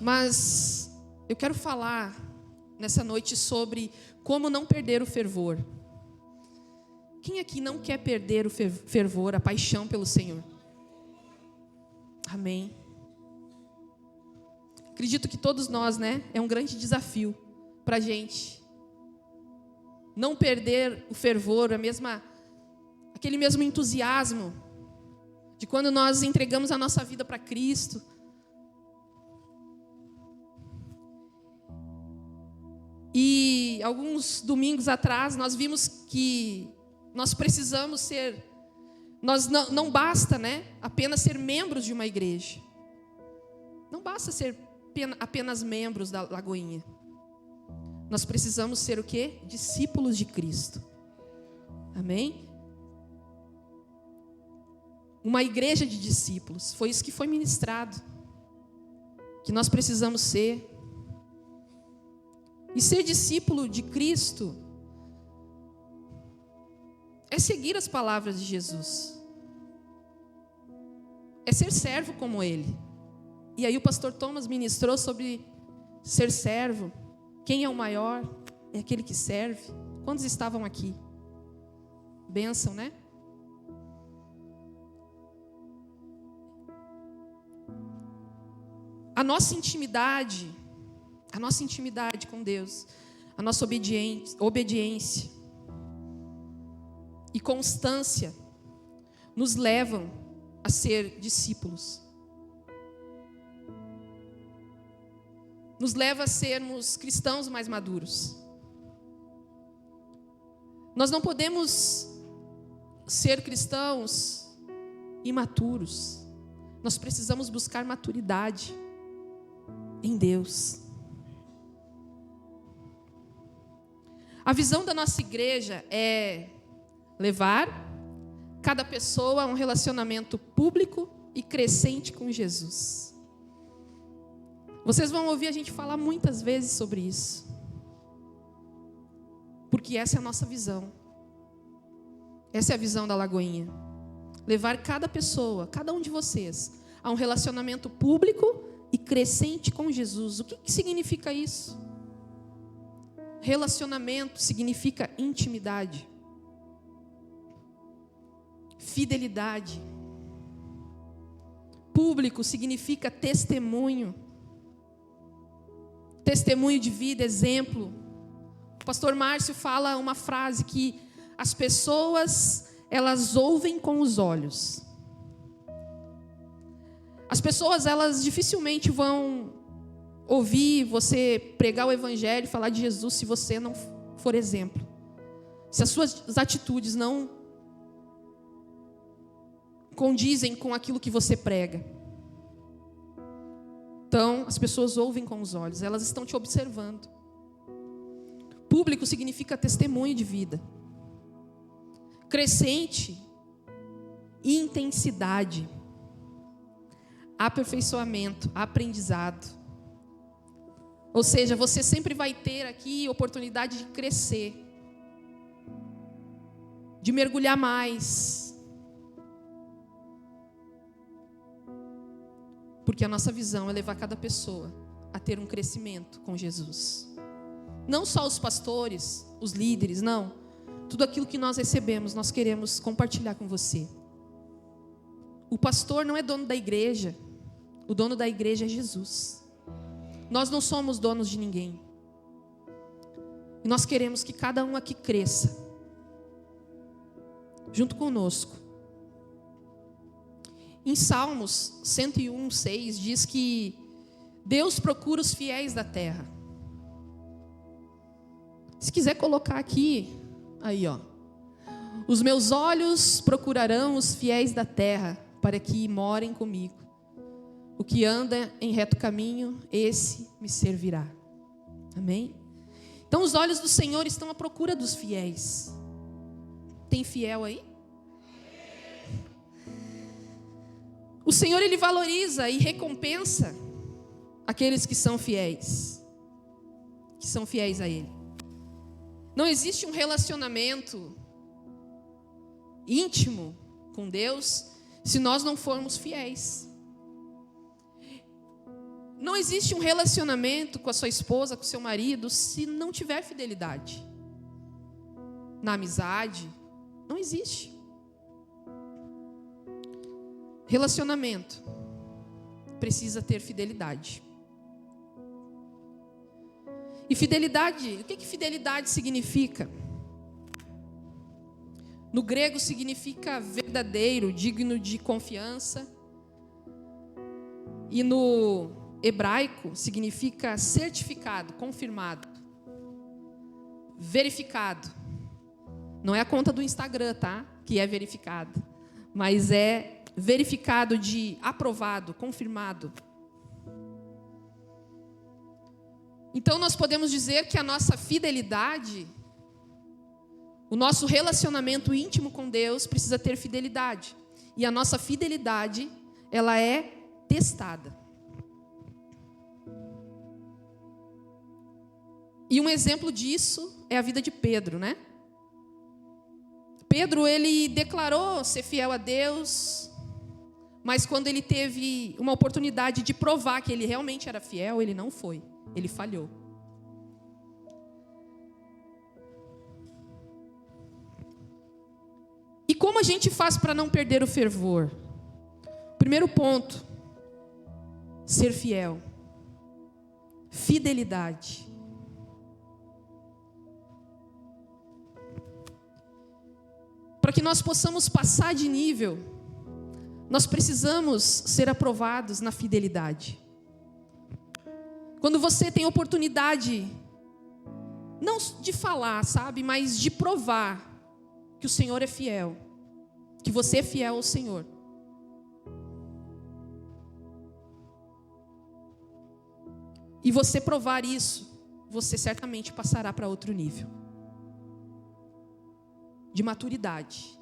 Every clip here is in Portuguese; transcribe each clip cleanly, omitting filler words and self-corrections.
Mas eu quero falar nessa noite sobre como não perder o fervor. Quem aqui não quer perder o fervor, a paixão pelo Senhor? Amém. Acredito que todos nós, é um grande desafio para a gente não perder o fervor, aquele mesmo entusiasmo de quando nós entregamos a nossa vida para Cristo. E alguns domingos atrás nós vimos que nós precisamos ser, não basta, apenas ser membros de uma igreja. Não basta ser apenas membros da Lagoinha. Nós precisamos ser o quê? Discípulos de Cristo. Amém? Uma igreja de discípulos. Foi isso que foi ministrado. Que nós precisamos ser. E ser discípulo de Cristo é seguir as palavras de Jesus. É ser servo como Ele. E aí o pastor Thomas ministrou sobre ser servo. Quem é o maior? É aquele que serve. Quantos estavam aqui? Bênção, A nossa intimidade com Deus, a nossa obediência e constância nos levam a ser discípulos. Nos leva a sermos cristãos mais maduros. Nós não podemos ser cristãos imaturos. Nós precisamos buscar maturidade em Deus. A visão da nossa igreja é levar cada pessoa a um relacionamento público e crescente com Jesus. Vocês vão ouvir a gente falar muitas vezes sobre isso. Porque essa é a nossa visão. Essa é a visão da Lagoinha. Levar cada pessoa, cada um de vocês, a um relacionamento público e crescente com Jesus. O que significa isso? Relacionamento significa intimidade, fidelidade. Público significa testemunho. Testemunho de vida, exemplo. O pastor Márcio fala uma frase que as pessoas, elas ouvem com os olhos. As pessoas, elas dificilmente vão ouvir você pregar o evangelho e falar de Jesus se você não for exemplo. Se as suas atitudes não condizem com aquilo que você prega. Então, as pessoas ouvem com os olhos, elas estão te observando. Público significa testemunho de vida. Crescente, intensidade, aperfeiçoamento, aprendizado. Ou seja, você sempre vai ter aqui oportunidade de crescer, de mergulhar mais. Porque a nossa visão é levar cada pessoa a ter um crescimento com Jesus. Não só os pastores, os líderes, não. Tudo aquilo que nós recebemos, nós queremos compartilhar com você. O pastor não é dono da igreja. O dono da igreja é Jesus. Nós não somos donos de ninguém. E nós queremos que cada um aqui cresça. Junto conosco. Em Salmos 101:6 diz que Deus procura os fiéis da terra. Se quiser colocar aqui, aí os meus olhos procurarão os fiéis da terra para que morem comigo. O que anda em reto caminho, esse me servirá. Amém? Então os olhos do Senhor estão à procura dos fiéis. Tem fiel aí? O Senhor, Ele valoriza e recompensa aqueles que são fiéis a Ele. Não existe um relacionamento íntimo com Deus se nós não formos fiéis. Não existe um relacionamento com a sua esposa, com o seu marido, se não tiver fidelidade. Na amizade, não existe. Relacionamento precisa ter fidelidade. E fidelidade, o que fidelidade significa? No grego significa verdadeiro, digno de confiança. E no hebraico significa certificado, confirmado, verificado. Não é a conta do Instagram, tá? Que é verificada. Mas é verificado de aprovado, confirmado. Então nós podemos dizer que a nossa fidelidade, o nosso relacionamento íntimo com Deus precisa ter fidelidade. E a nossa fidelidade, ela é testada. E um exemplo disso é a vida de Pedro, né? Pedro, ele declarou ser fiel a Deus, mas quando ele teve uma oportunidade de provar que ele realmente era fiel, ele não foi, ele falhou. E como a gente faz para não perder o fervor? Primeiro ponto, ser fiel. Fidelidade. Para que nós possamos passar de nível, nós precisamos ser aprovados na fidelidade. Quando você tem oportunidade, não de falar, sabe, mas de provar que o Senhor é fiel, que você é fiel ao Senhor. E você provar isso, você certamente passará para outro nível de maturidade.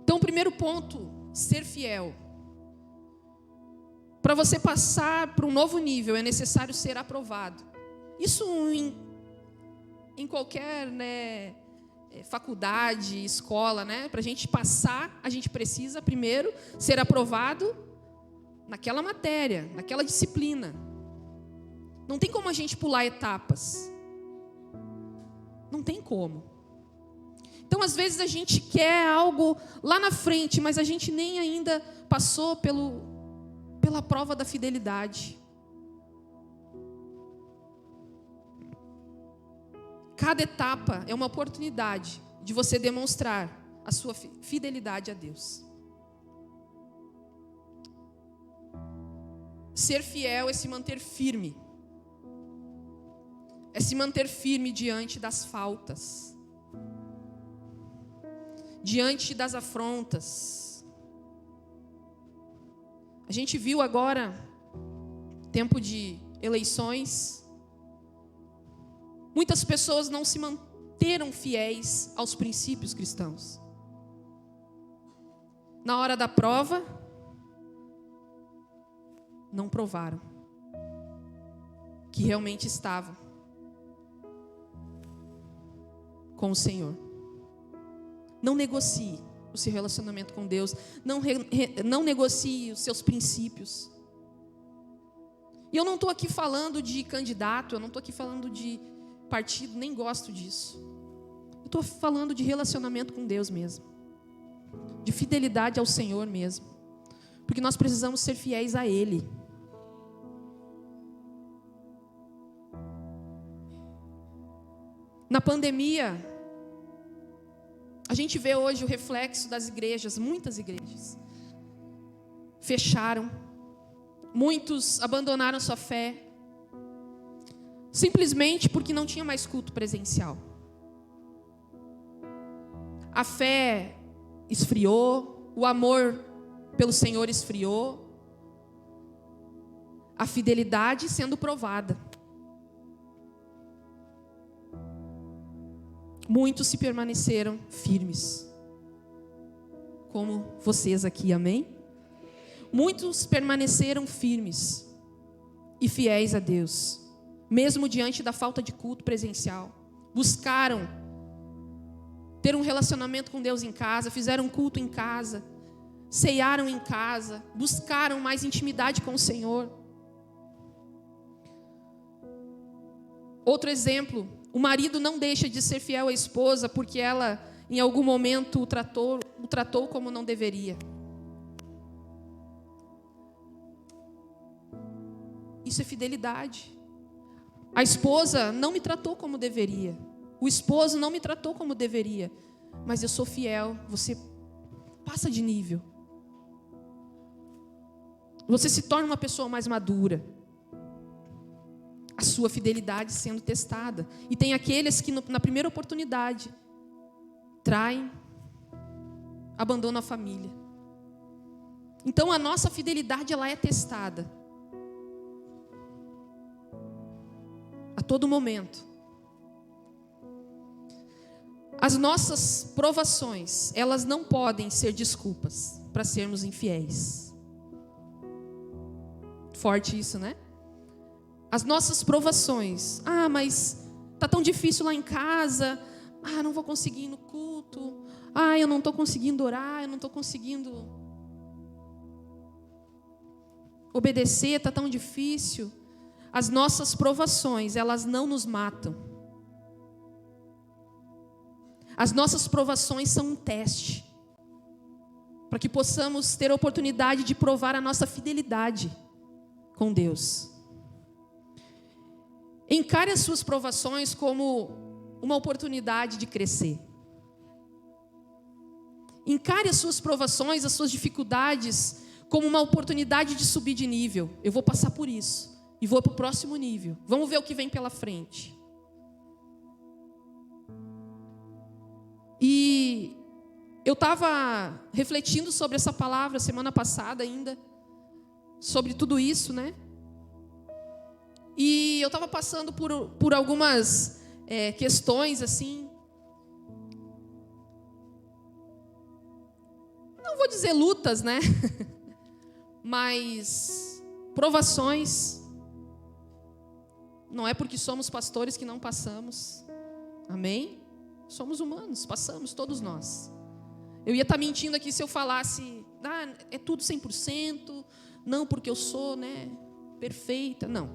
Então, o primeiro ponto, ser fiel. Para você passar para um novo nível, é necessário ser aprovado. Isso em qualquer, né, faculdade, escola, né? Para a gente passar, a gente precisa primeiro ser aprovado naquela matéria, naquela disciplina. Não tem como a gente pular etapas. Não tem como. Então, às vezes, a gente quer algo lá na frente, mas a gente nem ainda passou pela prova da fidelidade. Cada etapa é uma oportunidade de você demonstrar a sua fidelidade a Deus. Ser fiel é se manter firme. É se manter firme diante das faltas, diante das afrontas. A gente viu agora, tempo de eleições, muitas pessoas não se manteram fiéis aos princípios cristãos. Na hora da prova, não provaram que realmente estavam com o Senhor. Não negocie o seu relacionamento com Deus. Não negocie os seus princípios. E eu não estou aqui falando de candidato, eu não estou aqui falando de partido, nem gosto disso. Eu estou falando de relacionamento com Deus mesmo. De fidelidade ao Senhor mesmo. Porque nós precisamos ser fiéis a Ele. Na pandemia, a gente vê hoje o reflexo das igrejas, muitas igrejas fecharam, muitos abandonaram sua fé, simplesmente porque não tinha mais culto presencial. A fé esfriou, o amor pelo Senhor esfriou, a fidelidade sendo provada. Muitos se permaneceram firmes, como vocês aqui, amém? Muitos permaneceram firmes e fiéis a Deus, mesmo diante da falta de culto presencial. Buscaram ter um relacionamento com Deus em casa, fizeram culto em casa, ceiaram em casa, buscaram mais intimidade com o Senhor. Outro exemplo, o marido não deixa de ser fiel à esposa porque ela, em algum momento, o tratou como não deveria. Isso é fidelidade. A esposa não me tratou como deveria. O esposo não me tratou como deveria. Mas eu sou fiel. Você passa de nível. Você se torna uma pessoa mais madura. A sua fidelidade sendo testada. E tem aqueles que na primeira oportunidade traem, abandonam a família. Então a nossa fidelidade, ela é testada. A todo momento. As nossas provações, elas não podem ser desculpas para sermos infiéis. Forte isso, né? As nossas provações. Mas tá tão difícil lá em casa. Não vou conseguir ir no culto. Eu não estou conseguindo orar. Eu não estou conseguindo obedecer. Tá tão difícil. As nossas provações, elas não nos matam. As nossas provações são um teste. Para que possamos ter a oportunidade de provar a nossa fidelidade com Deus. Encare as suas provações como uma oportunidade de crescer. Encare as suas provações, as suas dificuldades, como uma oportunidade de subir de nível. Eu vou passar por isso e vou para o próximo nível. Vamos ver o que vem pela frente. E eu estava refletindo sobre essa palavra semana passada ainda, sobre tudo isso, né? E eu estava passando por algumas questões assim. Não vou dizer lutas, né? Mas provações. Não é porque somos pastores que não passamos. Amém? Somos humanos, passamos, todos nós. Eu ia estar mentindo aqui se eu falasse, é tudo 100%, não porque eu sou, perfeita. Não.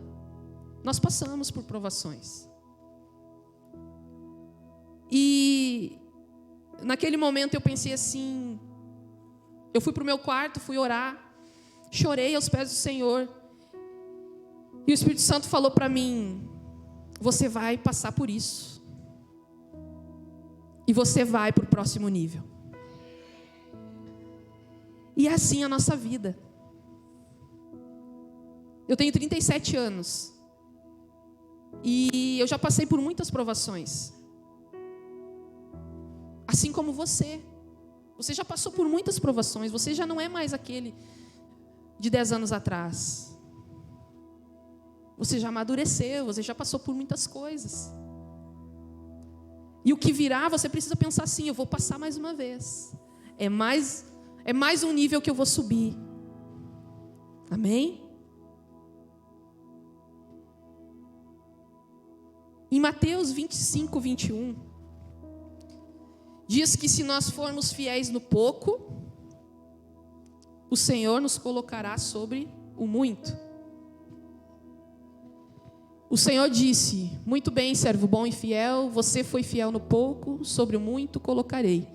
Nós passamos por provações. E naquele momento eu pensei assim, eu fui para o meu quarto, fui orar, chorei aos pés do Senhor. E o Espírito Santo falou para mim, você vai passar por isso. E você vai para o próximo nível. E é assim a nossa vida. Eu tenho 37 anos. E eu já passei por muitas provações. Assim como você. Você já passou por muitas provações. Você já não é mais aquele de 10 anos atrás. Você já amadureceu. Você já passou por muitas coisas. E o que virá, você precisa pensar assim, eu vou passar mais uma vez. É mais um nível que eu vou subir. Amém? Em Mateus 25, 21, diz que se nós formos fiéis no pouco, o Senhor nos colocará sobre o muito. O Senhor disse, muito bem, servo bom e fiel, você foi fiel no pouco, sobre o muito colocarei.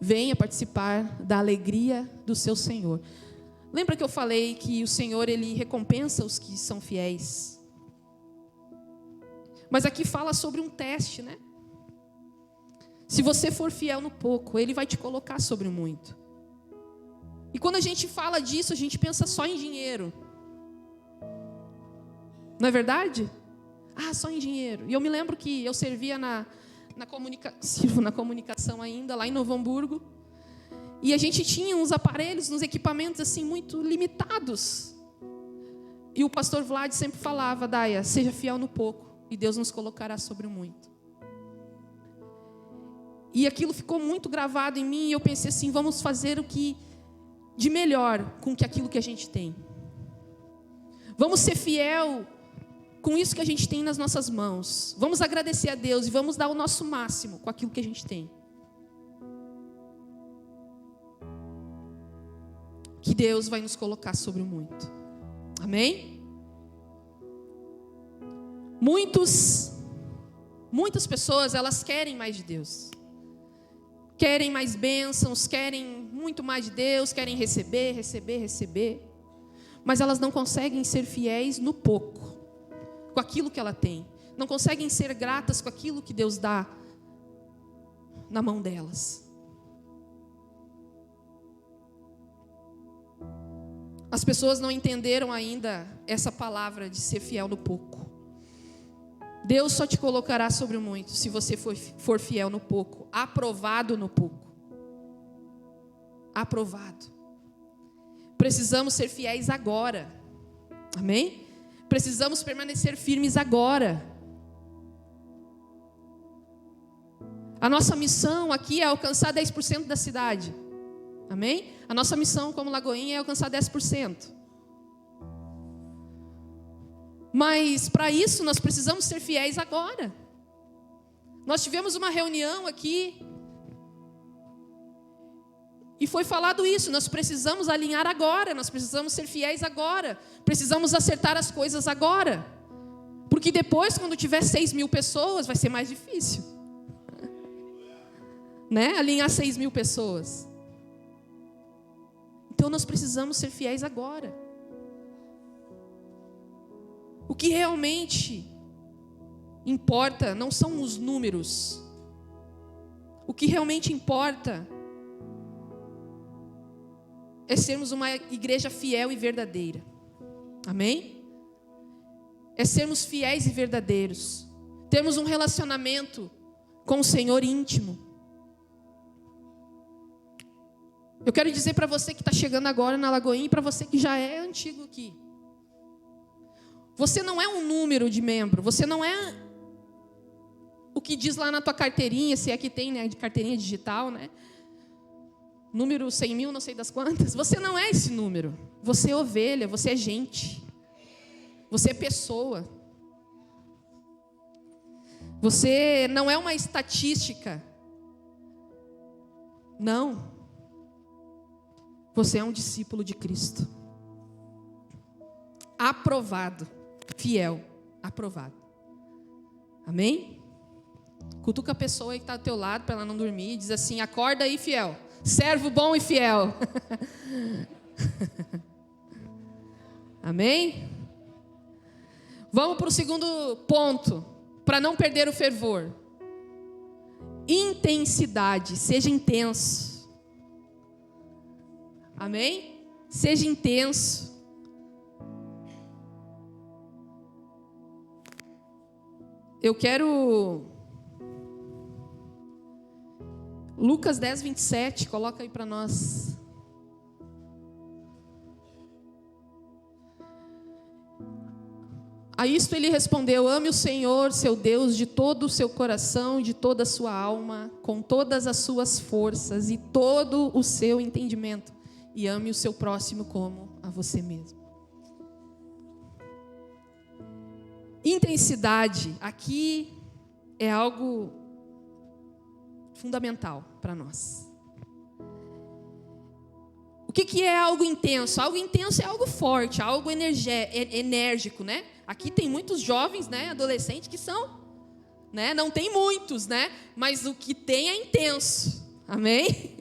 Venha participar da alegria do seu Senhor. Lembra que eu falei que o Senhor, Ele recompensa os que são fiéis? Mas aqui fala sobre um teste, né? Se você for fiel no pouco, Ele vai te colocar sobre o muito. E quando a gente fala disso, a gente pensa só em dinheiro. Não é verdade? Só em dinheiro. E eu me lembro que eu servia sirvo na comunicação ainda, lá em Novo Hamburgo. E a gente tinha uns aparelhos, uns equipamentos assim muito limitados. E o pastor Vlad sempre falava, Daia, seja fiel no pouco e Deus nos colocará sobre o muito. E aquilo ficou muito gravado em mim e eu pensei assim, vamos fazer o que de melhor com aquilo que a gente tem. Vamos ser fiel com isso que a gente tem nas nossas mãos. Vamos agradecer a Deus e vamos dar o nosso máximo com aquilo que a gente tem. que Deus vai nos colocar sobre o muito. Amém? Muitas pessoas, elas querem mais de Deus. Querem mais bênçãos, querem muito mais de Deus, querem receber. Mas elas não conseguem ser fiéis no pouco, com aquilo que ela tem. Não conseguem ser gratas com aquilo que Deus dá na mão delas. As pessoas não entenderam ainda essa palavra de ser fiel no pouco. Deus só te colocará sobre o muito se você for fiel no pouco, aprovado no pouco. Aprovado. Precisamos ser fiéis agora. Amém? Precisamos permanecer firmes agora. A nossa missão aqui é alcançar 10% da cidade. Amém? A nossa missão como Lagoinha é alcançar 10%. Mas para isso nós precisamos ser fiéis agora. Nós tivemos uma reunião aqui e foi falado isso, nós precisamos alinhar agora, nós precisamos ser fiéis agora, precisamos acertar as coisas agora, porque depois, quando tiver 6.000 pessoas, vai ser mais difícil, né? Alinhar 6.000 pessoas. Então nós precisamos ser fiéis agora. O que realmente importa não são os números. O que realmente importa é sermos uma igreja fiel e verdadeira. Amém? É sermos fiéis e verdadeiros. Termos um relacionamento com o Senhor íntimo. Eu quero dizer para você que está chegando agora na Lagoinha e para você que já é antigo aqui. Você não é um número de membro. Você não é o que diz lá na tua carteirinha, se é que tem, né, de carteirinha digital, né? Número 100.000, não sei das quantas. Você não é esse número. Você é ovelha, você é gente. Você é pessoa. Você não é uma estatística. Não. Você é um discípulo de Cristo. Aprovado. Fiel. Aprovado. Amém? Cutuca a pessoa que está do teu lado para ela não dormir e diz assim: acorda aí, fiel. Servo bom e fiel. Amém? Vamos para o segundo ponto, para não perder o fervor. Intensidade, seja intenso. Amém? Seja intenso. Eu quero Lucas 10, 27, coloca aí para nós. A isto ele respondeu: ame o Senhor, seu Deus, de todo o seu coração, de toda a sua alma, com todas as suas forças e todo o seu entendimento, e ame o seu próximo como a você mesmo. Intensidade, aqui é algo fundamental para nós. O que é algo intenso? Algo intenso é algo forte, algo enérgico, né? Aqui tem muitos jovens, né, adolescentes que são, né? Não tem muitos, né? Mas o que tem é intenso. Amém?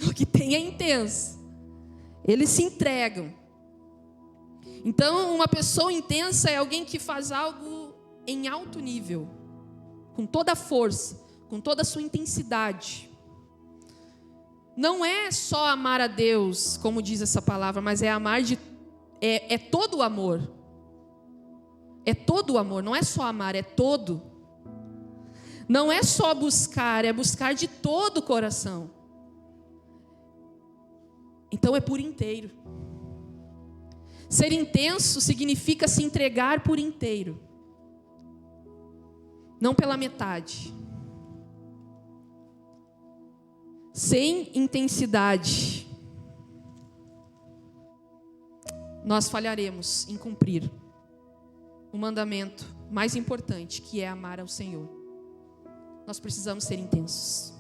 O que tem é intenso. Eles se entregam. Então, uma pessoa intensa é alguém que faz algo em alto nível, com toda a força, com toda a sua intensidade. Não é só amar a Deus, como diz essa palavra, mas é amar é todo o amor. É todo o amor, não é só amar, é todo. Não é só buscar, é buscar de todo o coração. Então é por inteiro. Ser intenso significa se entregar por inteiro, não pela metade. Sem intensidade, nós falharemos em cumprir o mandamento mais importante, que é amar ao Senhor. Nós precisamos ser intensos.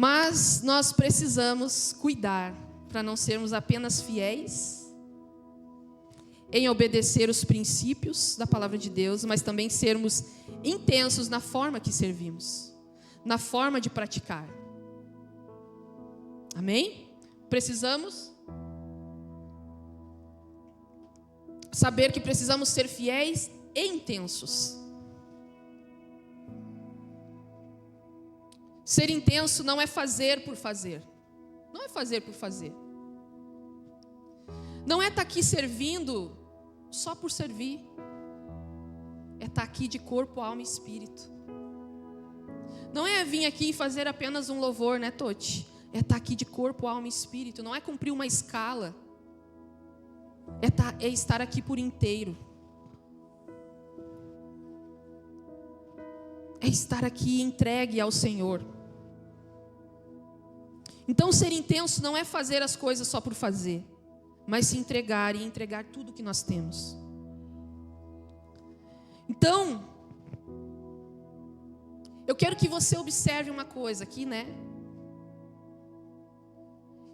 Mas nós precisamos cuidar para não sermos apenas fiéis em obedecer os princípios da palavra de Deus, mas também sermos intensos na forma que servimos, na forma de praticar. Amém? Precisamos saber que precisamos ser fiéis e intensos. Ser intenso não é fazer por fazer. Não é fazer por fazer. Não é estar aqui servindo só por servir. É estar aqui de corpo, alma e espírito. Não é vir aqui e fazer apenas um louvor, né, Toti? É estar aqui de corpo, alma e espírito. Não é cumprir uma escala. É estar aqui por inteiro. É estar aqui entregue ao Senhor. Então, ser intenso não é fazer as coisas só por fazer, mas se entregar e entregar tudo que nós temos. Então, eu quero que você observe uma coisa aqui, né?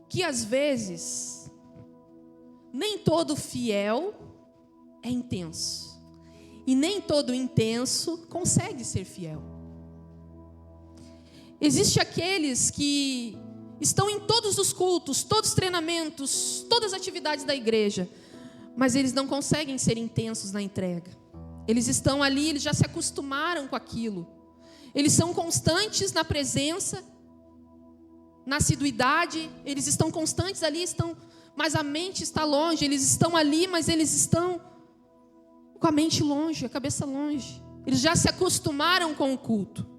Que às vezes, nem todo fiel é intenso. E nem todo intenso consegue ser fiel. Existem aqueles que estão em todos os cultos, todos os treinamentos, todas as atividades da igreja, mas eles não conseguem ser intensos na entrega. Eles estão ali, eles já se acostumaram com aquilo. Eles são constantes na presença, na assiduidade, eles estão constantes ali, mas a mente está longe. Eles estão ali, mas eles estão com a mente longe, a cabeça longe. Eles já se acostumaram com o culto.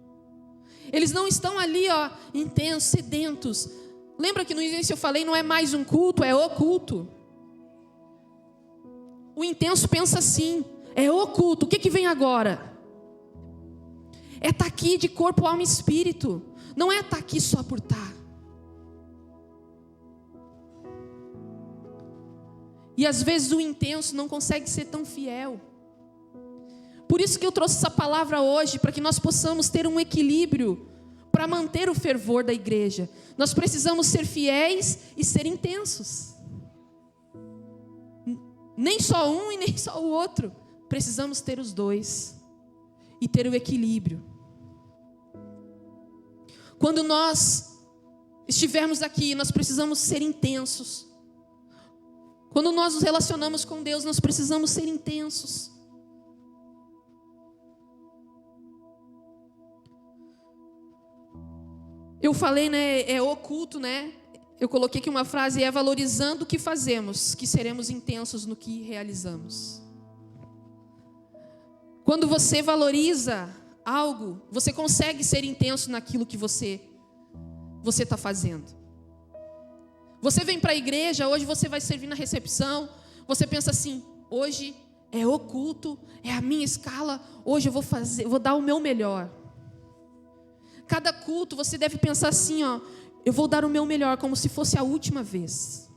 Eles não estão ali, intensos, sedentos. Lembra que no início eu falei, não é mais um culto, é o culto. O intenso pensa assim, é o culto, o que vem agora? É estar aqui de corpo, alma e espírito. Não é estar aqui só por estar. E às vezes o intenso não consegue ser tão fiel. Por isso que eu trouxe essa palavra hoje, para que nós possamos ter um equilíbrio, para manter o fervor da igreja. Nós precisamos ser fiéis e ser intensos. Nem só um e nem só o outro. Precisamos ter os dois e ter o equilíbrio. Quando nós estivermos aqui, nós precisamos ser intensos. Quando nós nos relacionamos com Deus, nós precisamos ser intensos. Eu falei, né, é oculto, né? Eu coloquei aqui uma frase, é valorizando o que fazemos, que seremos intensos no que realizamos. Quando você valoriza algo, você consegue ser intenso naquilo que você está fazendo. Você vem para a igreja, hoje você vai servir na recepção, você pensa assim, hoje é o culto, é a minha escala, hoje eu vou dar o meu melhor. Cada culto você deve pensar assim, eu vou dar o meu melhor, como se fosse a última vez.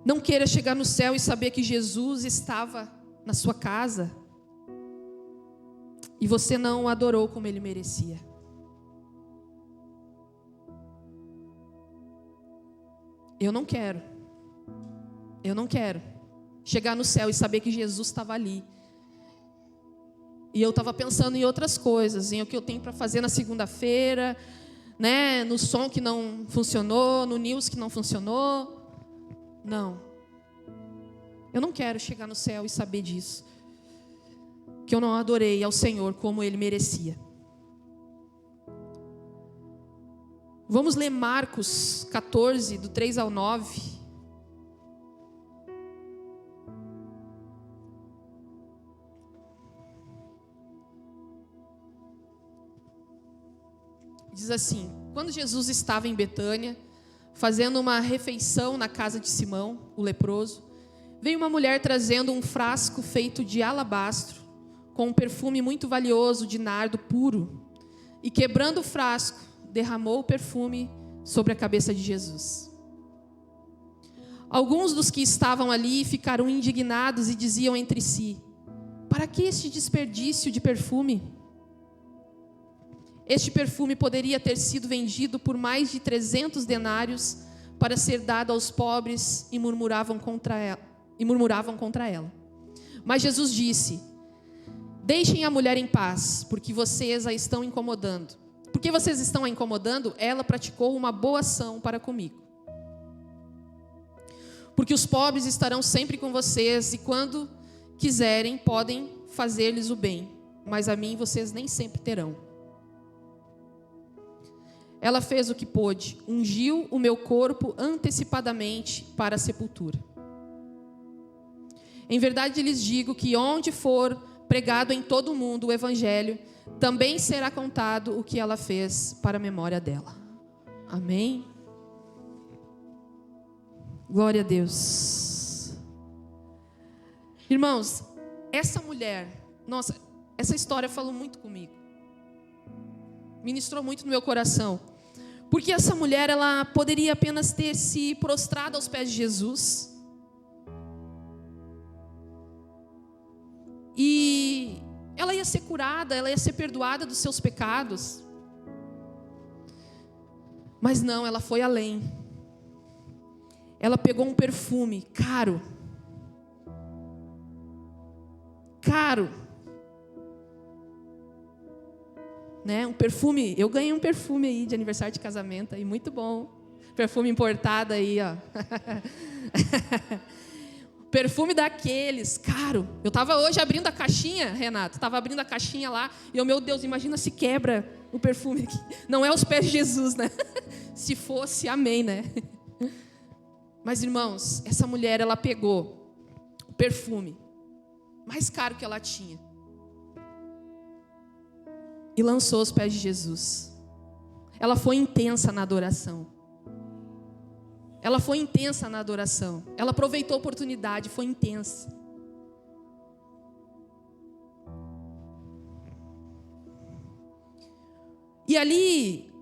Não queira chegar no céu e saber que Jesus estava na sua casa e você não o adorou como ele merecia. Eu não quero chegar no céu e saber que Jesus estava ali. E eu estava pensando em outras coisas, em o que eu tenho para fazer na segunda-feira, né? No som que não funcionou, no news que não funcionou. Não. Eu não quero chegar no céu e saber disso. Que eu não adorei ao Senhor como ele merecia. Vamos ler Marcos 14, do 3 ao 9. Diz assim: quando Jesus estava em Betânia, fazendo uma refeição na casa de Simão, o leproso, veio uma mulher trazendo um frasco feito de alabastro, com um perfume muito valioso de nardo puro, e quebrando o frasco, derramou o perfume sobre a cabeça de Jesus. Alguns dos que estavam ali ficaram indignados e diziam entre si: para que este desperdício de perfume? Este perfume poderia ter sido vendido por mais de 300 denários para ser dado aos pobres, e murmuravam contra ela. Mas Jesus disse: deixem a mulher em paz, porque vocês a estão incomodando. Porque vocês estão a incomodando, ela praticou uma boa ação para comigo. Porque os pobres estarão sempre com vocês, e quando quiserem, podem fazer-lhes o bem, mas a mim vocês nem sempre terão. Ela fez o que pôde, ungiu o meu corpo antecipadamente para a sepultura. Em verdade lhes digo que onde for pregado em todo o mundo o evangelho, também será contado o que ela fez para a memória dela. Amém? Glória a Deus. Irmãos, essa mulher, nossa, essa história falou muito comigo. Ministrou muito no meu coração. Porque essa mulher, ela poderia apenas ter se prostrado aos pés de Jesus. E ela ia ser curada, ela ia ser perdoada dos seus pecados. Mas não, ela foi além. Ela pegou um perfume caro. Né? Um perfume, eu ganhei um perfume aí de aniversário de casamento aí, muito bom. Perfume importado aí, ó. Perfume daqueles, caro. Eu estava hoje abrindo a caixinha, Renato, estava abrindo a caixinha lá, e eu, meu Deus, imagina se quebra o perfume aqui. Não é os pés de Jesus, né? Se fosse, amém, né? Mas, irmãos, essa mulher, ela pegou o perfume mais caro que ela tinha e lançou aos pés de Jesus. Ela foi intensa na adoração. Ela foi intensa na adoração. Ela aproveitou a oportunidade, foi intensa. E ali,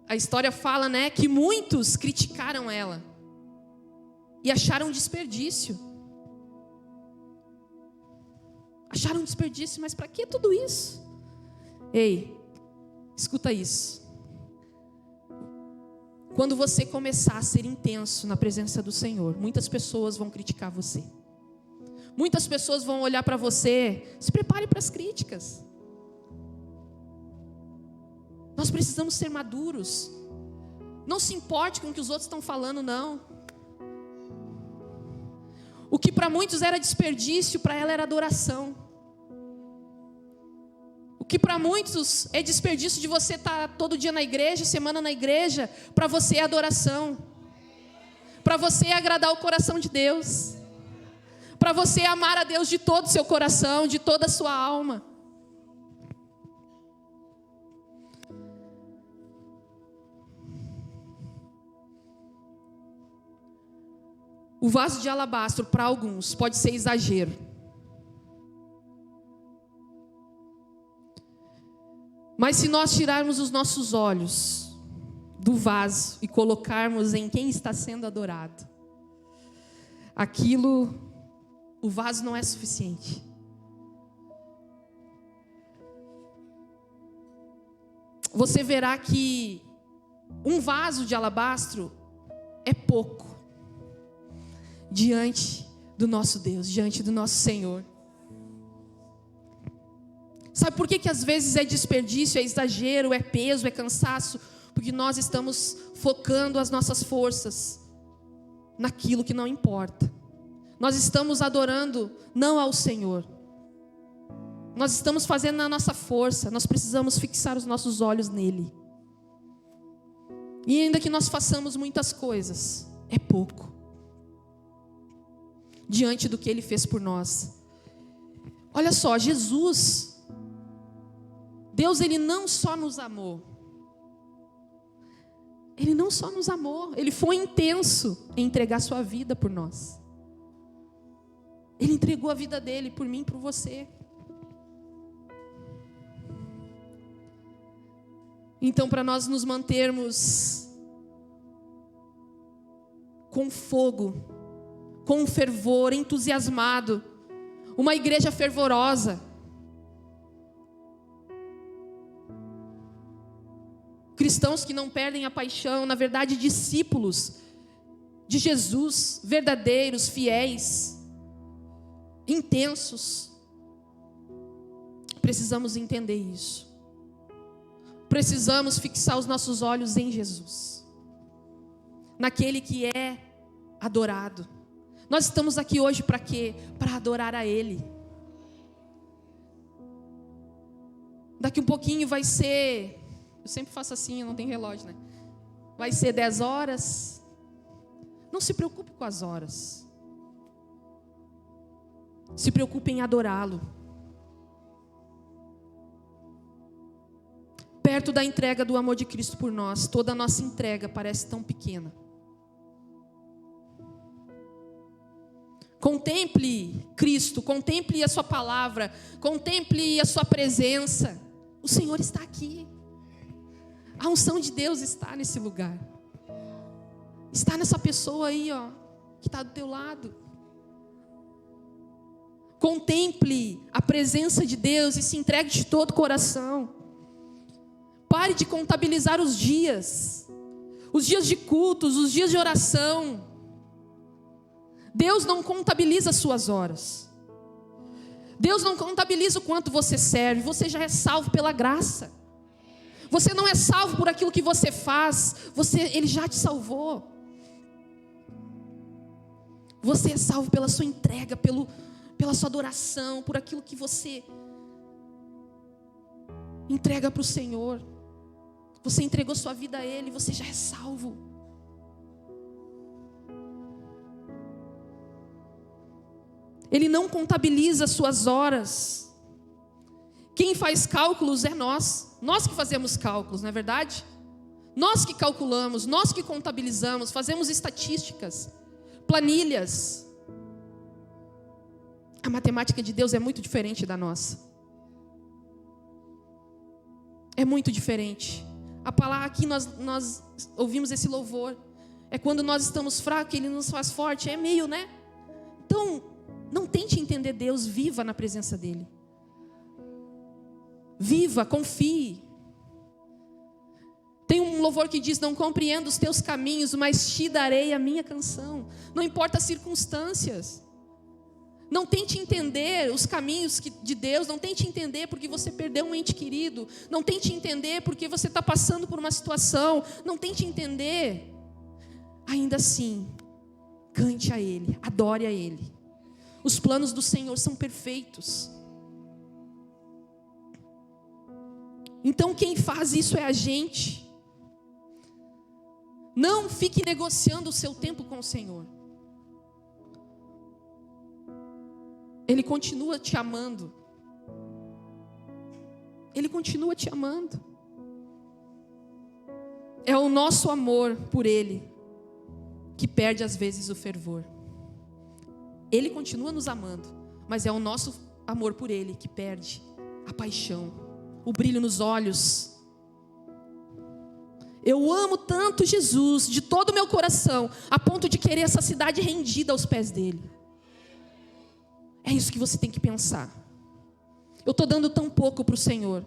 a história fala, né, que muitos criticaram ela e acharam desperdício. Acharam desperdício, mas para que tudo isso? Ei, escuta isso. Quando você começar a ser intenso na presença do Senhor, muitas pessoas vão criticar você. Muitas pessoas vão olhar para você. Se prepare para as críticas. Nós precisamos ser maduros. Não se importe com o que os outros estão falando, não. O que para muitos era desperdício, para ela era adoração. O que para muitos é desperdício de você estar todo dia na igreja, semana na igreja, para você é adoração. Para você é agradar o coração de Deus. Para você é amar a Deus de todo o seu coração, de toda a sua alma. O vaso de alabastro, para alguns, pode ser exagero. Mas se nós tirarmos os nossos olhos do vaso e colocarmos em quem está sendo adorado, o vaso não é suficiente. Você verá que um vaso de alabastro é pouco diante do nosso Deus, diante do nosso Senhor. Sabe por que às vezes é desperdício, é exagero, é peso, é cansaço? Porque nós estamos focando as nossas forças naquilo que não importa. Nós estamos adorando não ao Senhor. Nós estamos fazendo na nossa força. Nós precisamos fixar os nossos olhos nele. E ainda que nós façamos muitas coisas, é pouco diante do que Ele fez por nós. Olha só, Jesus, Deus, Ele não só nos amou. Ele não só nos amou, Ele foi intenso em entregar sua vida por nós. Ele entregou a vida dele por mim e por você. Então, para nós nos mantermos com fogo, com fervor, entusiasmado, uma igreja fervorosa. Cristãos que não perdem a paixão, na verdade, discípulos de Jesus, verdadeiros, fiéis, intensos. Precisamos entender isso. Precisamos fixar os nossos olhos em Jesus, naquele que é adorado. Nós estamos aqui hoje para quê? Para adorar a Ele. Daqui um pouquinho vai ser, eu sempre faço assim, eu não tenho relógio, né? Vai ser 10 horas. Não se preocupe com as horas. Se preocupe em adorá-lo. Perto da entrega do amor de Cristo por nós, toda a nossa entrega parece tão pequena. Contemple Cristo, contemple a sua palavra, contemple a sua presença. O Senhor está aqui. A unção de Deus está nesse lugar. Está nessa pessoa aí, ó, que está do teu lado. Contemple a presença de Deus e se entregue de todo o coração. Pare de contabilizar os dias de cultos, os dias de oração. Deus não contabiliza as suas horas. Deus não contabiliza o quanto você serve. Você já é salvo pela graça. Você não é salvo por aquilo que você faz. Ele já te salvou. Você é salvo pela sua entrega, pela sua adoração, por aquilo que você entrega para o Senhor. Você entregou sua vida a Ele, você já é salvo. Ele não contabiliza as suas horas. Quem faz cálculos é nós. Nós que fazemos cálculos, não é verdade? Nós que calculamos, nós que contabilizamos, fazemos estatísticas, planilhas. A matemática de Deus é muito diferente da nossa. É muito diferente. A palavra aqui nós ouvimos esse louvor. É quando nós estamos fracos, Ele nos faz forte. É meio, né? Então, não tente entender Deus, viva na presença dEle. Viva, confie. Tem um louvor que diz: não compreendo os teus caminhos, mas te darei a minha canção. Não importa as circunstâncias. Não tente entender os caminhos de Deus. Não tente entender porque você perdeu um ente querido. Não tente entender porque você está passando por uma situação. Não tente entender. Ainda assim, cante a Ele, adore a Ele. Os planos do Senhor são perfeitos. Então quem faz isso é a gente. Não fique negociando o seu tempo com o Senhor. Ele continua te amando. Ele continua te amando. É o nosso amor por Ele que perde às vezes o fervor. Ele continua nos amando, mas é o nosso amor por Ele que perde a paixão, o brilho nos olhos. Eu amo tanto Jesus de todo o meu coração, a ponto de querer essa cidade rendida aos pés dEle. É isso que você tem que pensar. Eu estou dando tão pouco para o Senhor.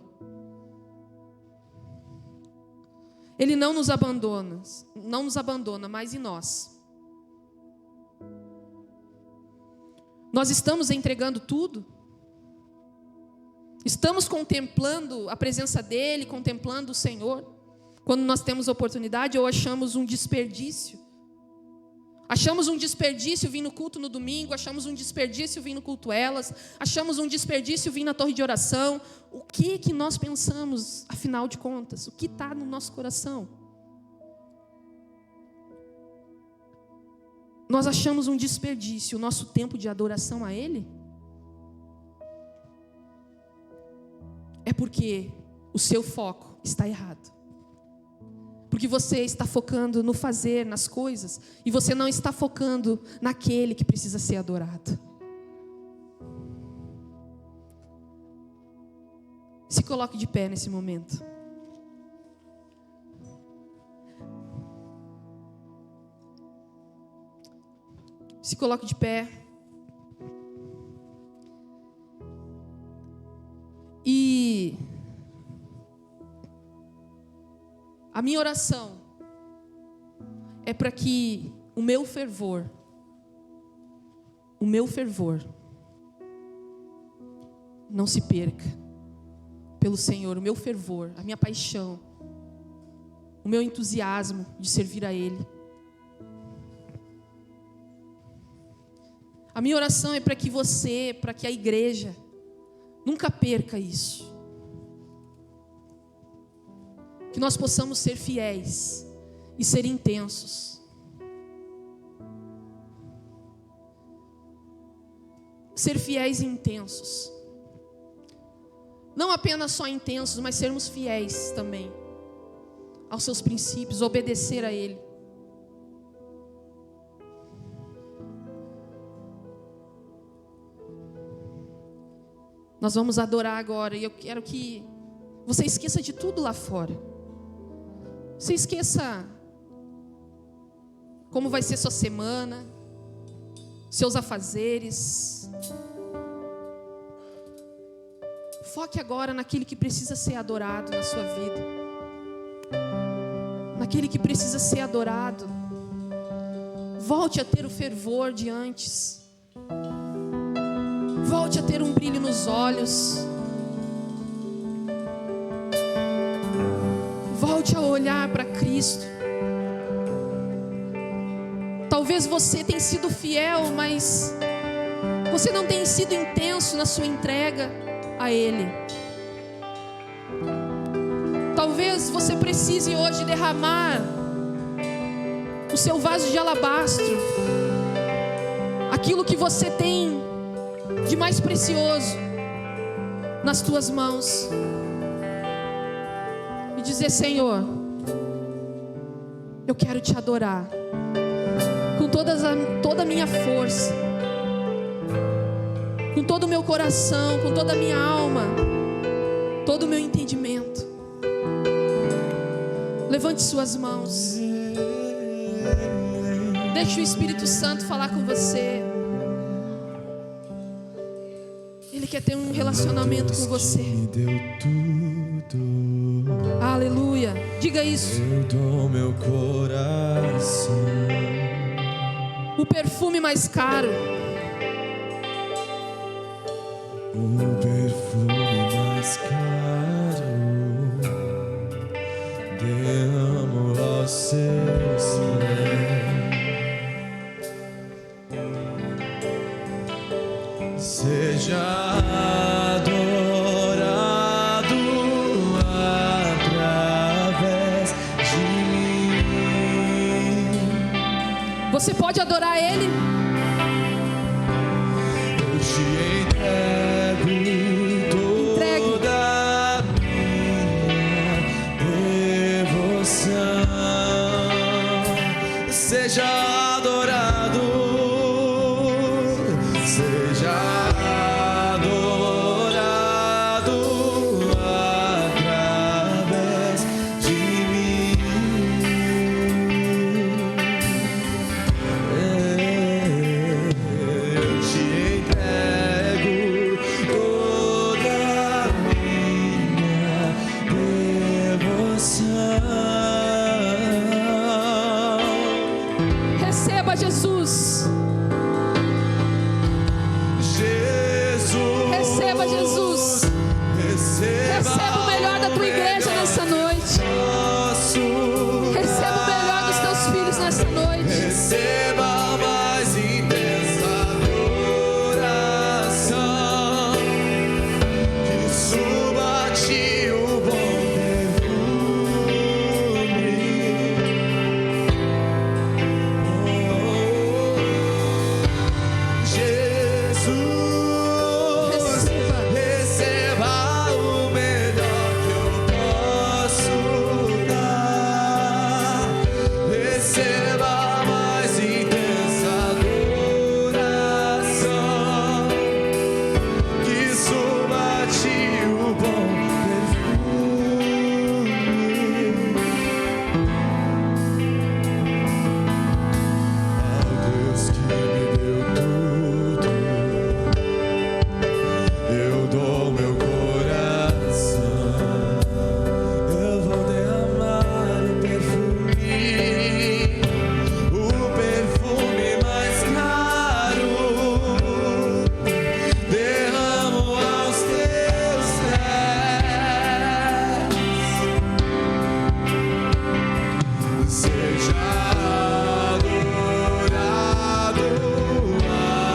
Ele não nos abandona, mas e nós? Nós estamos entregando tudo? Estamos contemplando a presença dEle, contemplando o Senhor, quando nós temos oportunidade, ou achamos um desperdício? Achamos um desperdício vir no culto no domingo, achamos um desperdício vir no culto elas, achamos um desperdício vir na torre de oração. O que nós pensamos, afinal de contas? O que está no nosso coração? Nós achamos um desperdício o nosso tempo de adoração a Ele? É porque o seu foco está errado. Porque você está focando no fazer, nas coisas, e você não está focando naquele que precisa ser adorado. Se coloque de pé nesse momento. Se coloque de pé. A minha oração é para que o meu fervor não se perca pelo Senhor. O meu fervor, a minha paixão, o meu entusiasmo de servir a Ele. A minha oração é para que você, para que a igreja nunca perca isso. Que nós possamos ser fiéis e ser intensos. Ser fiéis e intensos. Não apenas só intensos, mas sermos fiéis também aos seus princípios, obedecer a Ele. Nós vamos adorar agora e eu quero que você esqueça de tudo lá fora. Você esqueça como vai ser sua semana, seus afazeres. Foque agora naquele que precisa ser adorado na sua vida. Naquele que precisa ser adorado. Volte a ter o fervor de antes. Volte a ter um brilho nos olhos. Volte a olhar para Cristo. Talvez você tenha sido fiel, mas você não tenha sido intenso na sua entrega a Ele. Talvez você precise hoje derramar o seu vaso de alabastro, aquilo que você tem de mais precioso nas tuas mãos, e dizer: Senhor, eu quero te adorar com toda a minha força, com todo o meu coração, com toda a minha alma, todo o meu entendimento. Levante suas mãos. Deixe o Espírito Santo falar com você. Ele quer ter um relacionamento com você. Aleluia. Diga isso. Eu dou meu coração. O perfume mais caro. O perfume mais caro. Derramo aos seus pés. Seja adorado através de mim. Você pode adorar Ele? Eu te entrego toda a minha devoção. Seja adorado, seja adorado através de mim. Eu te entrego toda a minha devoção. Receba Jesus. Jesus, Receba Jesus. receba Receba o